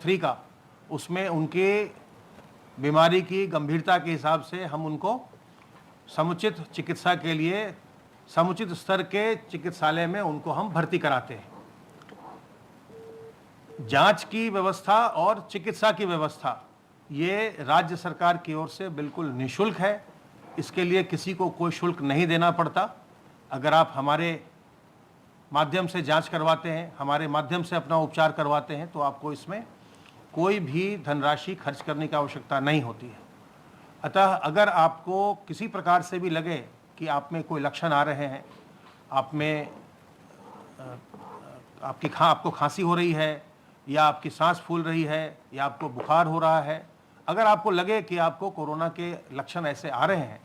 3 का, उसमें उनके बीमारी की गंभीरता के हिसाब से हम उनको समुचित चिकित्सा के लिए समुचित स्तर के चिकित्सालय में उनको हम भर्ती कराते हैं। जांच की व्यवस्था और चिकित्सा की व्यवस्था ये राज्य सरकार की ओर से बिल्कुल निःशुल्क है। इसके लिए किसी को कोई शुल्क नहीं देना पड़ता। अगर आप हमारे माध्यम से जांच करवाते हैं, हमारे माध्यम से अपना उपचार करवाते हैं, तो आपको इसमें कोई भी धनराशि खर्च करने की आवश्यकता नहीं होती है। अतः अगर आपको किसी प्रकार से भी लगे कि आप में कोई लक्षण आ रहे हैं, आपको खांसी हो रही है, या आपकी सांस फूल रही है, या आपको बुखार हो रहा है, अगर आपको लगे कि आपको कोरोना के लक्षण ऐसे आ रहे हैं,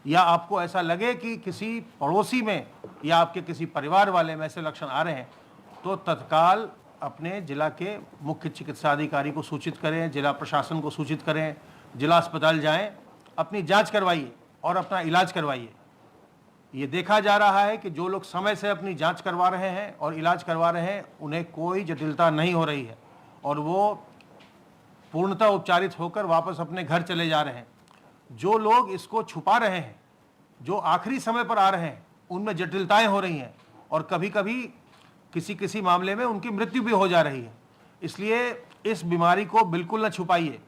या आपको ऐसा लगे कि किसी पड़ोसी में या आपके किसी परिवार वाले में ऐसे लक्षण आ रहे हैं, तो तत्काल अपने जिला के मुख्य चिकित्सा अधिकारी को सूचित करें, जिला प्रशासन को सूचित करें, जिला अस्पताल जाएं, अपनी जांच करवाइए और अपना इलाज करवाइए। ये देखा जा रहा है कि जो लोग समय से अपनी जांच करवा रहे हैं और इलाज करवा रहे हैं, उन्हें कोई जटिलता नहीं हो रही है और वो पूर्णतः उपचारित होकर वापस अपने घर चले जा रहे हैं। जो लोग इसको छुपा रहे हैं, जो आखिरी समय पर आ रहे हैं, उनमें जटिलताएं हो रही हैं और कभी कभी किसी मामले में उनकी मृत्यु भी हो जा रही है। इसलिए इस बीमारी को बिल्कुल न छुपाइए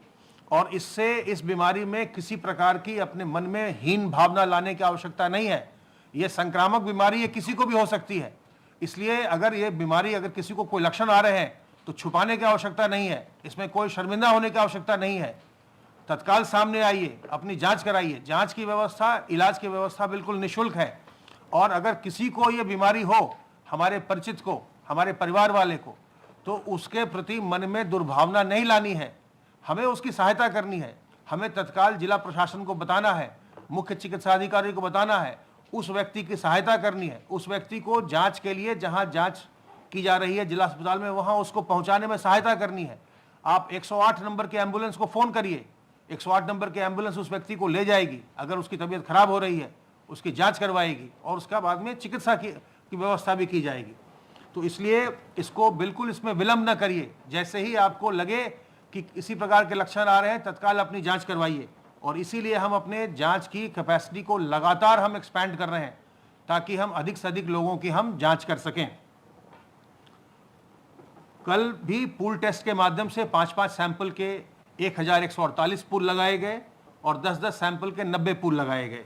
और इस बीमारी में किसी प्रकार की अपने मन में हीन भावना लाने की आवश्यकता नहीं है। ये संक्रामक बीमारी ये किसी को भी हो सकती है। इसलिए अगर ये बीमारी अगर किसी को कोई लक्षण आ रहे हैं तो छुपाने की आवश्यकता नहीं है, इसमें कोई शर्मिंदा होने की आवश्यकता नहीं है। तत्काल सामने आइए, अपनी जांच कराइए। जांच की व्यवस्था, इलाज की व्यवस्था बिल्कुल निःशुल्क है। और अगर किसी को ये बीमारी हो, हमारे परिचित को, हमारे परिवार वाले को, तो उसके प्रति मन में दुर्भावना नहीं लानी है, हमें उसकी सहायता करनी है। हमें तत्काल जिला प्रशासन को बताना है, मुख्य चिकित्सा अधिकारी को बताना है, उस व्यक्ति की सहायता करनी है। उस व्यक्ति को जांच के लिए जहां जांच की जा रही है जिला अस्पताल में, वहां उसको पहुंचाने में सहायता करनी है। आप 108 नंबर के एम्बुलेंस को फोन करिए, 108 नंबर के एम्बुलेंस उस व्यक्ति को ले जाएगी। अगर उसकी तबीयत खराब हो रही है, उसकी जांच करवाएगी और उसका बाद में चिकित्सा की व्यवस्था भी की जाएगी। तो इसलिए इसको बिल्कुल इसमें विलंब न करिए। जैसे ही आपको लगे कि इसी प्रकार के लक्षण आ रहे हैं, तत्काल अपनी जांच करवाइए। और इसीलिए हम अपने जांच की कैपेसिटी को लगातार हम एक्सपैंड कर रहे हैं, ताकि हम अधिक से अधिक लोगों की हम जांच कर सकें। कल भी पूल टेस्ट के माध्यम से 5-5 सैंपल के 1148 पूल लगाए गए और 10-10 सैंपल के 90 पूल लगाए गए।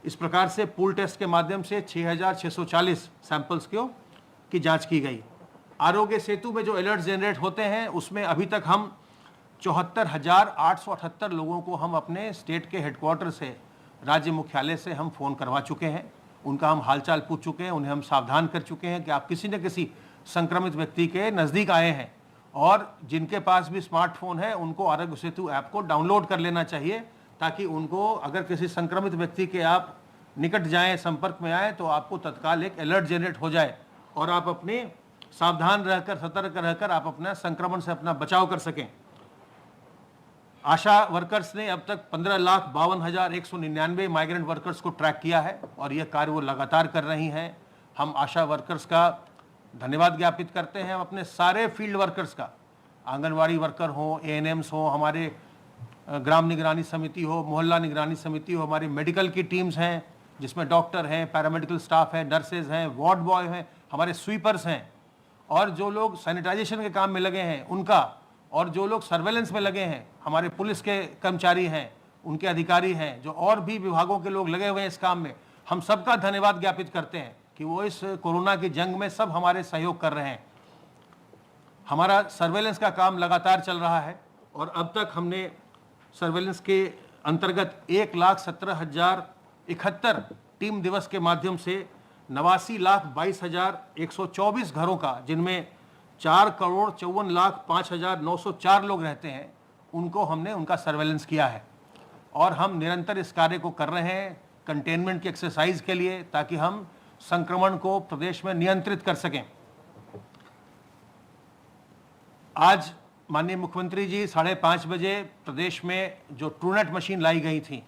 इस प्रकार से पूल टेस्ट के माध्यम से 6640 सैंपल्स की जांच की गई। आरोग्य सेतु में जो अलर्ट जनरेट होते हैं, उसमें अभी तक हम 74,878 लोगों को हम अपने स्टेट के हेडक्वार्टर से, राज्य मुख्यालय से हम फ़ोन करवा चुके हैं। उनका हम हालचाल पूछ चुके हैं, उन्हें हम सावधान कर चुके हैं कि आप किसी न किसी संक्रमित व्यक्ति के नज़दीक आए हैं, और जिनके पास भी स्मार्टफोन है उनको आरोग्य सेतु ऐप को डाउनलोड कर लेना चाहिए, ताकि उनको अगर किसी संक्रमित व्यक्ति के आप निकट जाएं, संपर्क में आए, तो आपको तत्काल एक अलर्ट जनरेट हो जाए और आप अपने सावधान रहकर, सतर्क रहकर आप अपना संक्रमण से अपना बचाव कर सकें। आशा वर्कर्स ने अब तक 15,52,199 माइग्रेंट वर्कर्स को ट्रैक किया है और यह कार्य वो लगातार कर रही हैं। हम आशा वर्कर्स का धन्यवाद ज्ञापित करते हैं, अपने सारे फील्ड वर्कर्स का, आंगनवाड़ी वर्कर हो, एएनएम्स हो, हमारे ग्राम निगरानी समिति हो, मोहल्ला निगरानी समिति हो, हमारी मेडिकल की टीम्स हैं जिसमें डॉक्टर हैं, पैरामेडिकल स्टाफ है, नर्सेज हैं, वार्ड बॉय हैं, हमारे स्वीपर्स हैं, और जो लोग सैनिटाइजेशन के काम में लगे हैं उनका, और जो लोग सर्वेलेंस में लगे हैं, हमारे पुलिस के कर्मचारी हैं, उनके अधिकारी हैं, जो और भी विभागों के लोग लगे हुए हैं इस काम में, हम सबका धन्यवाद ज्ञापित करते हैं कि वो इस कोरोना की जंग में सब हमारे सहयोग कर रहे हैं। हमारा सर्वेलेंस का काम लगातार चल रहा है और अब तक हमने सर्वेलेंस के अंतर्गत 1,17,071 टीम दिवस के माध्यम से 89,22,124 घरों का, जिनमें 4,54,05,904 लोग रहते हैं, उनको हमने उनका सर्वेलेंस किया है। और हम निरंतर इस कार्य को कर रहे हैं कंटेनमेंट की एक्सरसाइज के लिए, ताकि हम संक्रमण को प्रदेश में नियंत्रित कर सकें। आज माननीय मुख्यमंत्री जी 5:30 बजे प्रदेश में जो ट्रूनेट मशीन लाई गई थी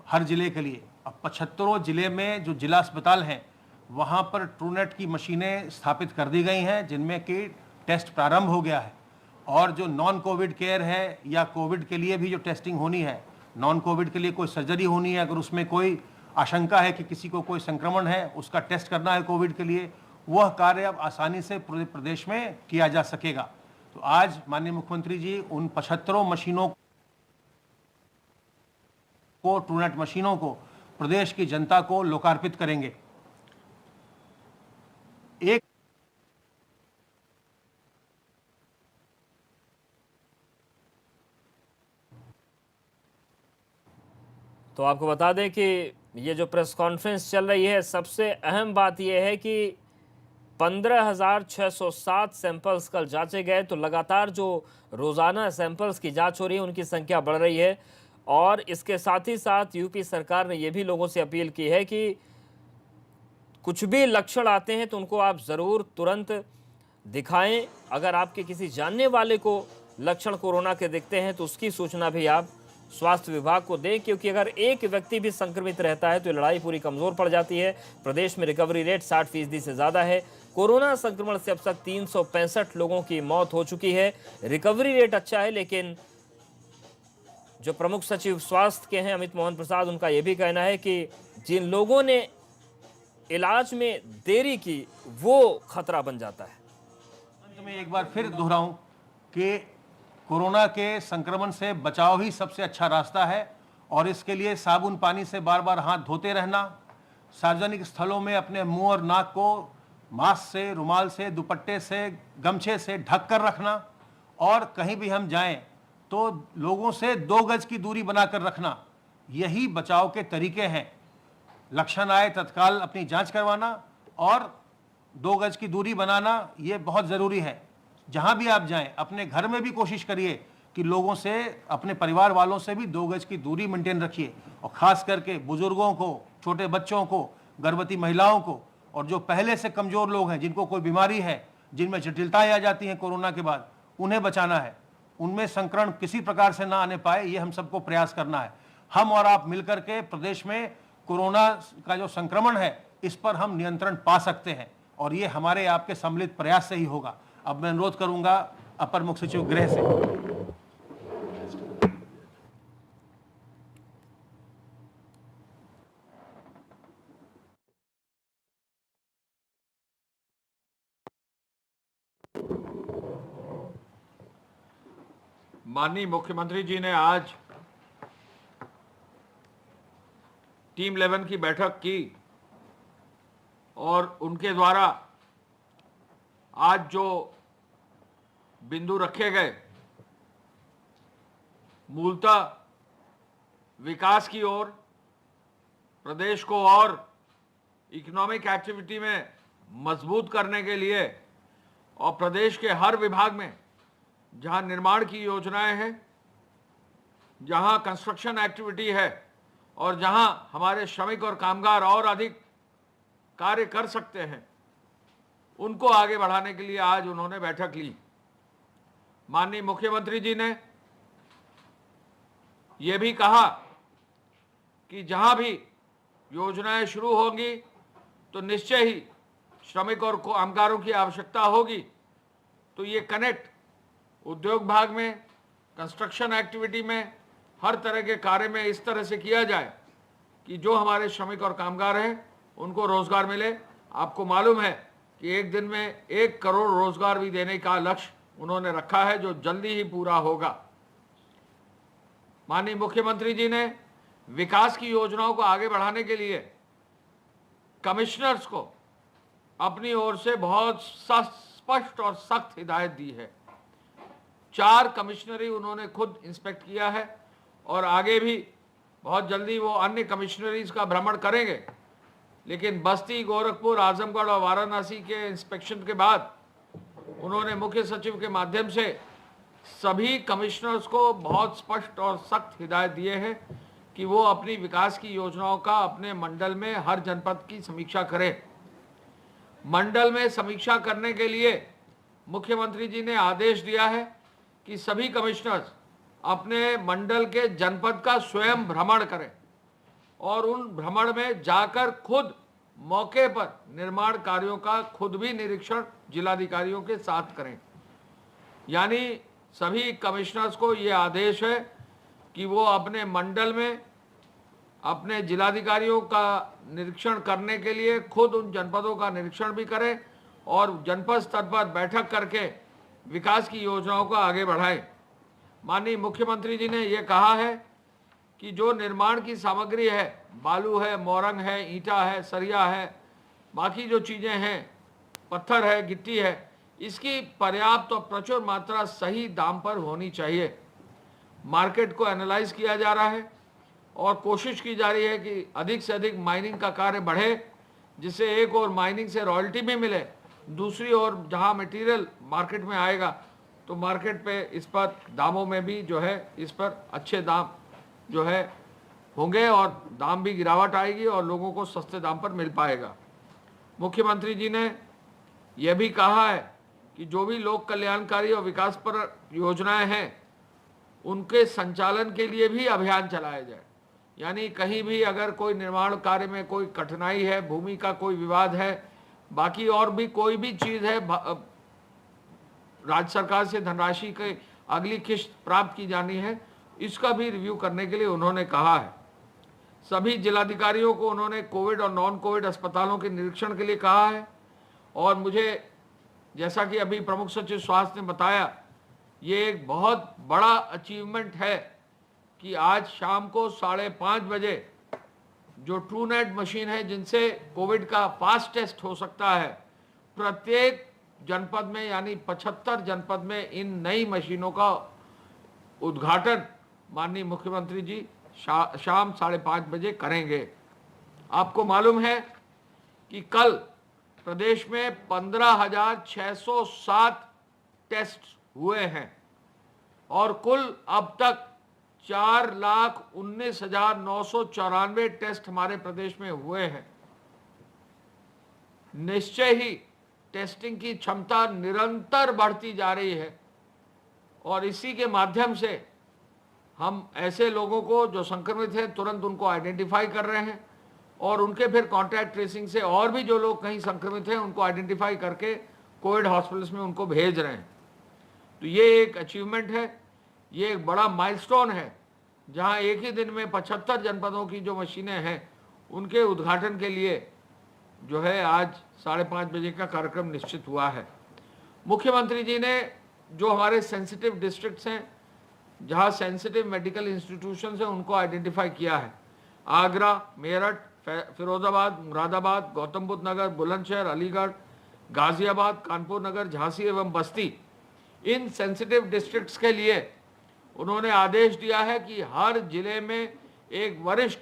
हर जिले के लिए, अब 75 जिले में जो जिला अस्पताल हैं वहाँ पर ट्रूनेट की मशीनें स्थापित कर दी गई हैं, जिनमें कि टेस्ट प्रारंभ हो गया है। और जो नॉन कोविड केयर है या कोविड के लिए भी जो टेस्टिंग होनी है, नॉन कोविड के लिए कोई सर्जरी होनी है, अगर उसमें कोई आशंका है कि किसी को कोई संक्रमण है, उसका टेस्ट करना है कोविड के लिए, वह कार्य अब आसानी से पूरे प्रदेश में किया जा सकेगा। तो आज माननीय मुख्यमंत्री जी उन 75 मशीनों को, ट्रूनेट मशीनों को प्रदेश की जनता को लोकार्पित करेंगे। एक तो आपको बता दें कि ये जो प्रेस कॉन्फ्रेंस चल रही है, सबसे अहम बात यह है कि 15,607 सैंपल्स कल जांचे गए। तो लगातार जो रोज़ाना सैंपल्स की जांच हो रही है उनकी संख्या बढ़ रही है। और इसके साथ ही साथ यूपी सरकार ने यह भी लोगों से अपील की है कि कुछ भी लक्षण आते हैं तो उनको आप ज़रूर तुरंत दिखाएं। अगर आपके किसी जानने वाले को लक्षण कोरोना के दिखते हैं तो उसकी सूचना भी आप स्वास्थ्य विभाग को दें, क्योंकि अगर एक व्यक्ति भी संक्रमित रहता है तो लड़ाई पूरी कमज़ोर पड़ जाती है। प्रदेश में रिकवरी रेट 60% से ज़्यादा है। कोरोना संक्रमण से अब तक 365 लोगों की मौत हो चुकी है। रिकवरी रेट अच्छा है, लेकिन जो प्रमुख सचिव स्वास्थ्य के हैं अमित मोहन प्रसाद, उनका यह भी कहना है कि जिन लोगों ने इलाज में देरी की वो खतरा बन जाता है। अंत में एक बार फिर दोहराऊं कि कोरोना के संक्रमण से बचाव ही सबसे अच्छा रास्ता है, और इसके लिए साबुन पानी से बार बार हाथ धोते रहना, सार्वजनिक स्थलों में अपने मुंह और नाक को मास्क से, रुमाल से, दुपट्टे से, गमछे से ढक कर रखना, और कहीं भी हम जाएं तो लोगों से 2 गज की दूरी बनाकर रखना, यही बचाव के तरीके हैं। लक्षण आए तत्काल अपनी जांच करवाना और 2 गज की दूरी बनाना, ये बहुत ज़रूरी है। जहां भी आप जाएं, अपने घर में भी कोशिश करिए कि लोगों से, अपने परिवार वालों से भी 2 गज की दूरी मेंटेन रखिए, और ख़ास करके बुजुर्गों को, छोटे बच्चों को, गर्भवती महिलाओं को, और जो पहले से कमज़ोर लोग हैं, जिनको कोई बीमारी है, जिनमें जटिलताएं आ जाती हैं कोरोना के बाद, उन्हें बचाना है। उनमें संक्रमण किसी प्रकार से ना आने पाए, ये हम सबको प्रयास करना है। हम और आप मिलकर के प्रदेश में कोरोना का जो संक्रमण है, इस पर हम नियंत्रण पा सकते हैं, और ये हमारे आपके सम्मिलित प्रयास से ही होगा। अब मैं अनुरोध करूंगा अपर मुख्य सचिव गृह से। माननीय मुख्यमंत्री जी ने आज टीम 11 की बैठक की, और उनके द्वारा आज जो बिंदु रखे गए, मूलतः विकास की ओर, प्रदेश को और इकोनॉमिक एक्टिविटी में मजबूत करने के लिए, और प्रदेश के हर विभाग में जहां निर्माण की योजनाएं हैं, जहां कंस्ट्रक्शन एक्टिविटी है, और जहां हमारे श्रमिक और कामगार और अधिक कार्य कर सकते हैं, उनको आगे बढ़ाने के लिए आज उन्होंने बैठक ली। माननीय मुख्यमंत्री जी ने यह भी कहा कि जहां भी योजनाएं शुरू होंगी तो निश्चय ही श्रमिक और कामगारों की आवश्यकता होगी, तो ये कनेक्ट उद्योग विभाग में, कंस्ट्रक्शन एक्टिविटी में, हर तरह के कार्य में इस तरह से किया जाए कि जो हमारे श्रमिक और कामगार हैं उनको रोजगार मिले। आपको मालूम है कि एक दिन में 1 करोड़ रोजगार भी देने का लक्ष्य उन्होंने रखा है, जो जल्दी ही पूरा होगा। माननीय मुख्यमंत्री जी ने विकास की योजनाओं को आगे बढ़ाने के लिए कमिश्नर्स को अपनी ओर से बहुत स्पष्ट और सख्त हिदायत दी है। 4 कमिश्नरी उन्होंने खुद इंस्पेक्ट किया है, और आगे भी बहुत जल्दी वो अन्य कमिश्नरीज का भ्रमण करेंगे। लेकिन बस्ती, गोरखपुर, आजमगढ़ और वाराणसी के इंस्पेक्शन के बाद उन्होंने मुख्य सचिव के माध्यम से सभी कमिश्नर्स को बहुत स्पष्ट और सख्त हिदायत दिए हैं कि वो अपनी विकास की योजनाओं का अपने मंडल में हर जनपद की समीक्षा करें। मंडल में समीक्षा करने के लिए मुख्यमंत्री जी ने आदेश दिया है कि सभी कमिश्नर्स अपने मंडल के जनपद का स्वयं भ्रमण करें, और उन भ्रमण में जाकर खुद मौके पर निर्माण कार्यों का खुद भी निरीक्षण जिलाधिकारियों के साथ करें। यानी सभी कमिश्नर्स को ये आदेश है कि वो अपने मंडल में अपने जिलाधिकारियों का निरीक्षण करने के लिए खुद उन जनपदों का निरीक्षण भी करें और जनपद स्तर पर बैठक करके विकास की योजनाओं को आगे बढ़ाएं। माननीय मुख्यमंत्री जी ने ये कहा है कि जो निर्माण की सामग्री है, बालू है, मोरंग है, ईंटा है, सरिया है, बाकी जो चीज़ें हैं, पत्थर है, गिट्टी है, इसकी पर्याप्त और प्रचुर मात्रा सही दाम पर होनी चाहिए। मार्केट को एनालाइज किया जा रहा है और कोशिश की जा रही है कि अधिक से अधिक माइनिंग का कार्य बढ़े, जिससे एक और माइनिंग से रॉयल्टी भी मिले, दूसरी ओर जहां मटेरियल मार्केट में आएगा तो मार्केट पे इस पर दामों में भी जो है इस पर अच्छे दाम जो है होंगे और दाम भी गिरावट आएगी और लोगों को सस्ते दाम पर मिल पाएगा। मुख्यमंत्री जी ने यह भी कहा है कि जो भी लोक कल्याणकारी और विकास पर योजनाएं हैं उनके संचालन के लिए भी अभियान चलाया जाए। यानी कहीं भी अगर कोई निर्माण कार्य में कोई कठिनाई है, भूमि का कोई विवाद है, बाकी और भी कोई भी चीज़ है, राज्य सरकार से धनराशि की अगली किश्त प्राप्त की जानी है, इसका भी रिव्यू करने के लिए उन्होंने कहा है। सभी जिलाधिकारियों को उन्होंने कोविड और नॉन कोविड अस्पतालों के निरीक्षण के लिए कहा है और मुझे जैसा कि अभी प्रमुख सचिव स्वास्थ्य ने बताया, ये एक बहुत बड़ा अचीवमेंट है कि आज शाम को 5:30 बजे जो ट्रूनेट मशीन है जिनसे कोविड का फास्ट टेस्ट हो सकता है, प्रत्येक जनपद में यानी 75 जनपद में इन नई मशीनों का उद्घाटन माननीय मुख्यमंत्री जी शाम 5:30 बजे करेंगे। आपको मालूम है कि कल प्रदेश में 15,607 टेस्ट हुए हैं और कुल अब तक 4,19,994 टेस्ट हमारे प्रदेश में हुए हैं। निश्चय ही टेस्टिंग की क्षमता निरंतर बढ़ती जा रही है और इसी के माध्यम से हम ऐसे लोगों को जो संक्रमित हैं तुरंत उनको आइडेंटिफाई कर रहे हैं और उनके फिर कॉन्टैक्ट ट्रेसिंग से और भी जो लोग कहीं संक्रमित हैं उनको आइडेंटिफाई करके कोविड हॉस्पिटल्स में उनको भेज रहे हैं। तो ये एक अचीवमेंट है, ये एक बड़ा माइलस्टोन है जहां एक ही दिन में 75 जनपदों की जो मशीनें हैं उनके उद्घाटन के लिए जो है आज 5:30 बजे का कार्यक्रम निश्चित हुआ है। मुख्यमंत्री जी ने जो हमारे सेंसिटिव डिस्ट्रिक्ट्स हैं, जहां सेंसिटिव मेडिकल इंस्टीट्यूशंस हैं, उनको आइडेंटिफाई किया है। आगरा, मेरठ, फिरोजाबाद, मुरादाबाद, गौतम बुद्ध नगर, बुलंदशहर, अलीगढ़, गाजियाबाद, कानपुर नगर, झांसी एवं बस्ती, इन सेंसिटिव डिस्ट्रिक्ट्स के लिए उन्होंने आदेश दिया है कि हर जिले में एक वरिष्ठ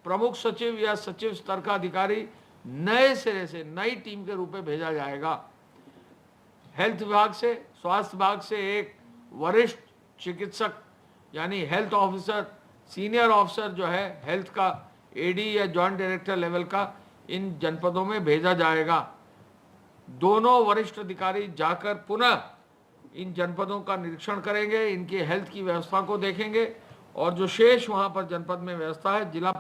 प्रमुख सचिव या सचिव स्तर का अधिकारी नए सिरे से नई टीम के रूप में भेजा जाएगा। हेल्थ विभाग से, स्वास्थ्य विभाग से एक वरिष्ठ चिकित्सक यानी हेल्थ ऑफिसर, सीनियर ऑफिसर जो है हेल्थ का एडी या जॉइंट डायरेक्टर लेवल का इन जनपदों में भेजा जाएगा। दोनों वरिष्ठ अधिकारी जाकर पुनः इन जनपदों का निरीक्षण करेंगे, इनकी हेल्थ की व्यवस्था को देखेंगे और जो शेष वहां पर जनपद में व्यवस्था है जिला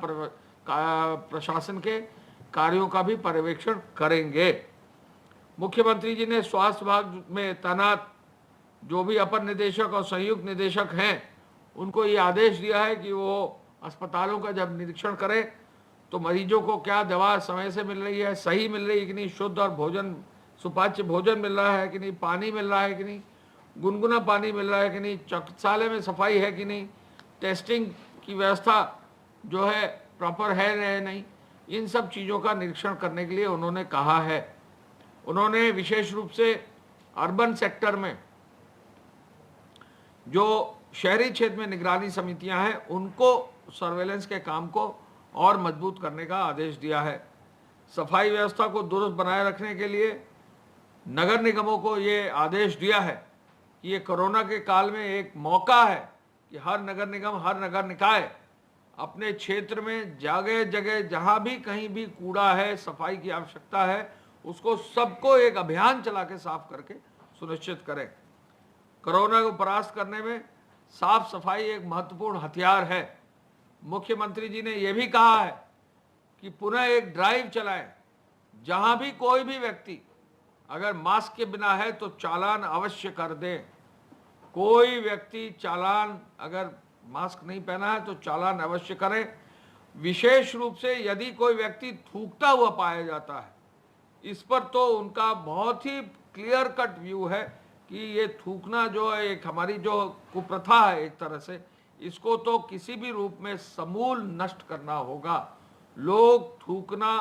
प्रशासन के कार्यों का भी पर्यवेक्षण करेंगे। मुख्यमंत्री जी ने स्वास्थ्य विभाग में तैनात जो भी अपर निदेशक और संयुक्त निदेशक हैं उनको ये आदेश दिया है कि वो अस्पतालों का जब निरीक्षण करें तो मरीजों को क्या दवा समय से मिल रही है, सही मिल रही है कि नहीं, शुद्ध और भोजन सुपाच्य भोजन मिल रहा है कि नहीं, पानी मिल रहा है कि नहीं, गुनगुना पानी मिल रहा है कि नहीं, चिकित्सालय में सफाई है कि नहीं, टेस्टिंग की व्यवस्था जो है प्रॉपर है या नहीं, इन सब चीज़ों का निरीक्षण करने के लिए उन्होंने कहा है। उन्होंने विशेष रूप से अर्बन सेक्टर में जो शहरी क्षेत्र में निगरानी समितियां हैं उनको सर्वेलेंस के काम को और मजबूत करने का आदेश दिया है। सफाई व्यवस्था को दुरुस्त बनाए रखने के लिए नगर निगमों को ये आदेश दिया है कि ये कोरोना के काल में एक मौका है कि हर नगर निगम, हर नगर निकाय अपने क्षेत्र में जगह जगह जहां भी कहीं भी कूड़ा है, सफाई की आवश्यकता है, उसको सबको एक अभियान चला के साफ करके सुनिश्चित करें। कोरोना को परास्त करने में साफ सफाई एक महत्वपूर्ण हथियार है। मुख्यमंत्री जी ने यह भी कहा है कि पुनः एक ड्राइव चलाएं, जहां भी कोई भी व्यक्ति अगर मास्क के बिना है तो चालान अवश्य कर दें। कोई व्यक्ति चालान, अगर मास्क नहीं पहना है तो चालान अवश्य करें। विशेष रूप से यदि कोई व्यक्ति थूकता हुआ पाया जाता है, इस पर तो उनका बहुत ही क्लियर कट व्यू है कि ये थूकना जो है एक हमारी जो कुप्रथा है एक तरह से, इसको तो किसी भी रूप में समूल नष्ट करना होगा। लोग थूकना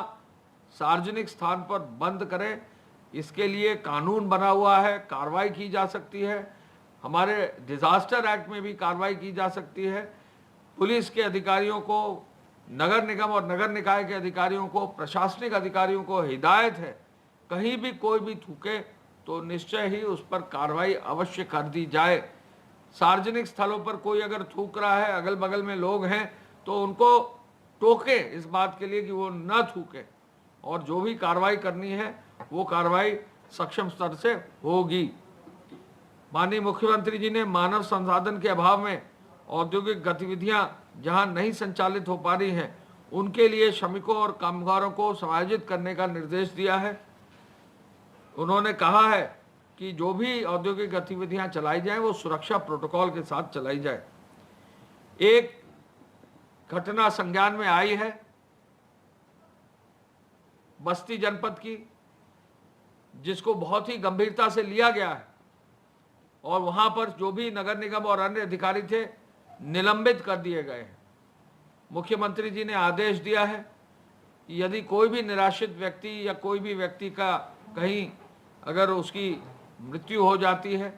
सार्वजनिक स्थान पर बंद करें, इसके लिए कानून बना हुआ है, कार्रवाई की जा सकती है। हमारे डिजास्टर एक्ट में भी कार्रवाई की जा सकती है। पुलिस के अधिकारियों को, नगर निगम और नगर निकाय के अधिकारियों को, प्रशासनिक अधिकारियों को हिदायत है, कहीं भी कोई भी थूके तो निश्चय ही उस पर कार्रवाई अवश्य कर दी जाए। सार्वजनिक स्थलों पर कोई अगर थूक रहा है, अगल बगल में लोग हैं, तो उनको टोके इस बात के लिए कि वो न थूके, और जो भी कार्रवाई करनी है वो कार्रवाई सक्षम स्तर से होगी। माननीय मुख्यमंत्री जी ने मानव संसाधन के अभाव में औद्योगिक गतिविधियां जहां नहीं संचालित हो पा रही हैं, उनके लिए श्रमिकों और कामगारों को समायोजित करने का निर्देश दिया है। उन्होंने कहा है कि जो भी औद्योगिक गतिविधियां चलाई जाएं वो सुरक्षा प्रोटोकॉल के साथ चलाई जाए। एक घटना संज्ञान में आई है बस्ती जनपद की, जिसको बहुत ही गंभीरता से लिया गया है, और वहां पर जो भी नगर निगम और अन्य अधिकारी थे निलंबित कर दिए गए हैं। मुख्यमंत्री जी ने आदेश दिया है कि यदि कोई भी निराश्रित व्यक्ति या कोई भी व्यक्ति का कहीं अगर उसकी मृत्यु हो जाती है,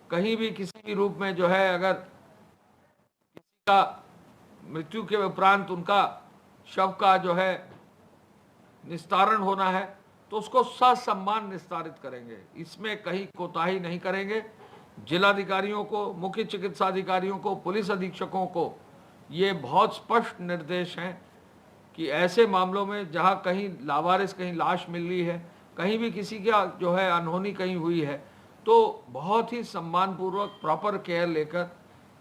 कहीं भी किसी भी रूप में जो है अगर किसी का मृत्यु के उपरांत उनका शव का जो है निस्तारण होना है, तो उसको ससम्मान निस्तारित करेंगे, इसमें कहीं कोताही नहीं करेंगे। जिलाधिकारियों को, मुख्य चिकित्सा अधिकारियों को, पुलिस अधीक्षकों को ये बहुत स्पष्ट निर्देश हैं कि ऐसे मामलों में जहां कहीं लावारिस, कहीं लाश मिल रही है, कहीं भी किसी का जो है अनहोनी कहीं हुई है, तो बहुत ही सम्मानपूर्वक प्रॉपर केयर लेकर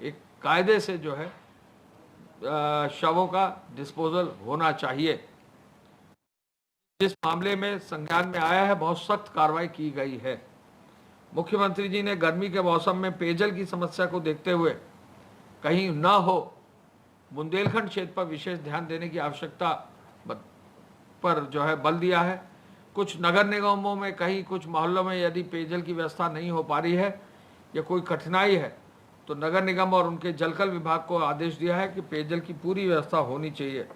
एक कायदे से जो है शवों का डिस्पोजल होना चाहिए। जिस मामले में संज्ञान में आया है, बहुत सख्त कार्रवाई की गई है। मुख्यमंत्री जी ने गर्मी के मौसम में पेयजल की समस्या को देखते हुए कहीं न हो, बुंदेलखंड क्षेत्र पर विशेष ध्यान देने की आवश्यकता पर जो है बल दिया है। कुछ नगर निगमों में कहीं कुछ मोहल्लों में यदि पेयजल की व्यवस्था नहीं हो पा रही है या कोई कठिनाई है, तो नगर निगम और उनके जलकल विभाग को आदेश दिया है कि पेयजल की पूरी व्यवस्था होनी चाहिए।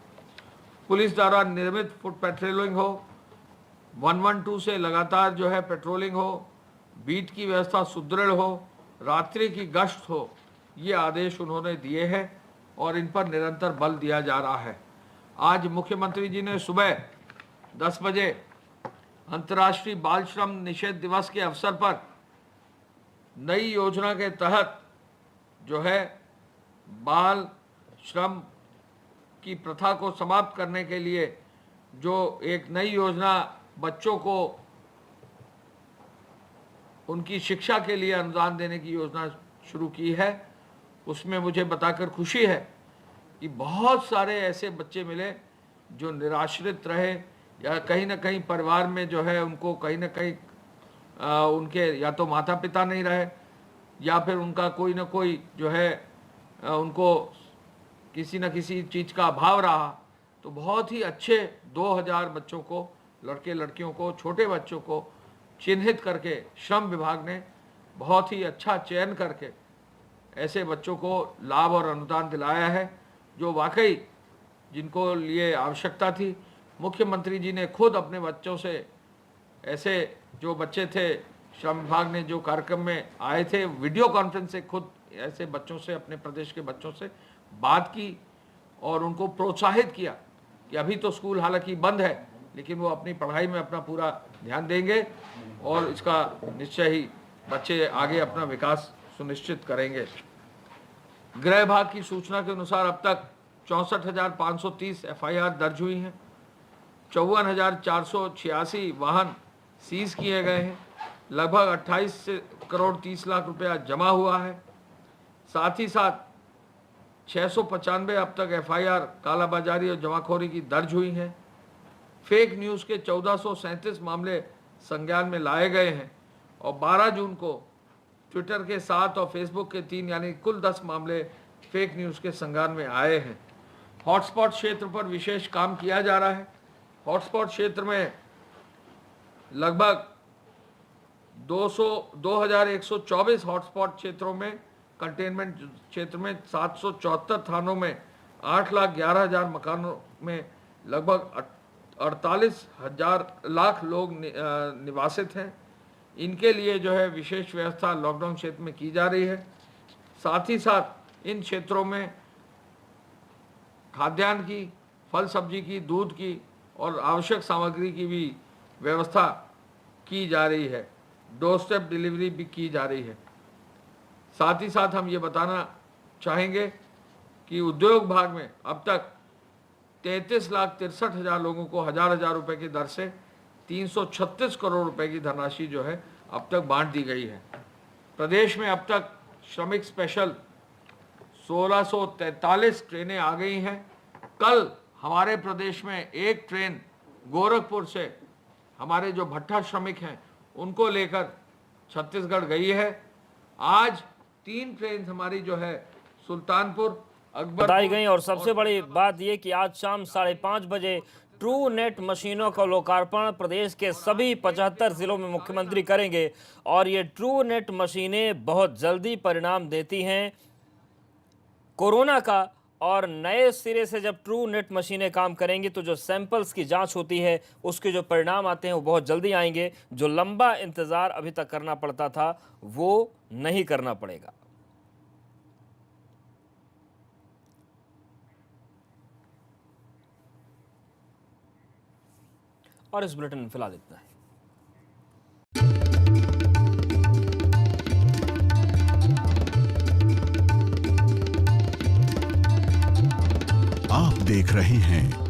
पुलिस द्वारा नियमित फुट पेट्रोलिंग हो, 112 से लगातार जो है पेट्रोलिंग हो, बीट की व्यवस्था सुदृढ़ हो, रात्रि की गश्त हो, ये आदेश उन्होंने दिए हैं और इन पर निरंतर बल दिया जा रहा है। आज मुख्यमंत्री जी ने सुबह 10 बजे अंतर्राष्ट्रीय बाल श्रम निषेध दिवस के अवसर पर नई योजना के तहत जो है बाल श्रम की प्रथा को समाप्त करने के लिए जो एक नई योजना बच्चों को उनकी शिक्षा के लिए अनुदान देने की योजना शुरू की है, उसमें मुझे बताकर खुशी है कि बहुत सारे ऐसे बच्चे मिले जो निराश्रित रहे या कहीं ना कहीं परिवार में जो है उनको कहीं ना कहीं उनके या तो माता पिता नहीं रहे या फिर उनका कोई ना कोई जो है उनको किसी न किसी चीज़ का अभाव रहा। तो बहुत ही अच्छे 2000 बच्चों को, लड़के लड़कियों को, छोटे बच्चों को चिन्हित करके श्रम विभाग ने बहुत ही अच्छा चयन करके ऐसे बच्चों को लाभ और अनुदान दिलाया है जो वाकई जिनको लिए आवश्यकता थी। मुख्यमंत्री जी ने खुद अपने बच्चों से, ऐसे जो बच्चे थे श्रम विभाग ने जो कार्यक्रम में आए थे, वीडियो कॉन्फ्रेंस से खुद ऐसे बच्चों से, अपने प्रदेश के बच्चों से बात की और उनको प्रोत्साहित किया कि अभी तो स्कूल हालांकि बंद है लेकिन वो अपनी पढ़ाई में अपना पूरा ध्यान देंगे और इसका निश्चय ही बच्चे आगे अपना विकास सुनिश्चित करेंगे। गृह विभाग की सूचना के अनुसार अब तक 64,530 FIR दर्ज हुई हैं, 54,486 वाहन सीज किए गए हैं, लगभग 28 करोड़ 30 लाख रुपया जमा हुआ है। साथ ही साथ 695 अब तक FIR कालाबाजारी और जमाखोरी की दर्ज हुई हैं। फेक न्यूज़ के 1437 मामले संज्ञान में लाए गए हैं और 12 जून को ट्विटर के 7 और फेसबुक के 3 यानी कुल 10 मामले फेक न्यूज़ के संज्ञान में आए हैं। हॉटस्पॉट क्षेत्र पर विशेष काम किया जा रहा है। हॉटस्पॉट क्षेत्र में लगभग 2124 हॉटस्पॉट क्षेत्रों में, कंटेनमेंट क्षेत्र में 774 थानों में 8,11,000 मकानों में लगभग 48,000 लाख लोग निवासित हैं। इनके लिए जो है विशेष व्यवस्था लॉकडाउन क्षेत्र में की जा रही है। साथ ही साथ इन क्षेत्रों में खाद्यान्न की, फल सब्जी की, दूध की और आवश्यक सामग्री की भी व्यवस्था की जा रही है। डोर स्टेप डिलीवरी भी की जा रही है। साथ ही साथ हम ये बताना चाहेंगे कि उद्योग भाग में अब तक 33,63,000 लोगों को हजार रुपए की दर से 336 करोड़ रुपए की धनराशि जो है अब तक बांट दी गई है। प्रदेश में अब तक श्रमिक स्पेशल 1643 ट्रेनें आ गई हैं। कल हमारे प्रदेश में एक ट्रेन गोरखपुर से हमारे जो भट्टा श्रमिक हैं उनको लेकर छत्तीसगढ़ गई है। आज 3 ट्रेन हमारी जो है सुल्तानपुर, अकबर बताई गई। और सबसे बड़ी बात यह कि आज शाम 5:30 बजे ट्रू नेट मशीनों का लोकार्पण प्रदेश के सभी 75 जिलों में मुख्यमंत्री करेंगे और ये ट्रू नेट मशीनें बहुत जल्दी परिणाम देती हैं कोरोना का। और नए सिरे से जब ट्रू नेट मशीनें काम करेंगी तो जो सैंपल्स की जांच होती है उसके जो परिणाम आते हैं वो बहुत जल्दी आएंगे। जो लंबा इंतजार अभी तक करना पड़ता था वो नहीं करना पड़ेगा। और इस बुलेटिन में फिलहाल इतना है। आप देख रहे हैं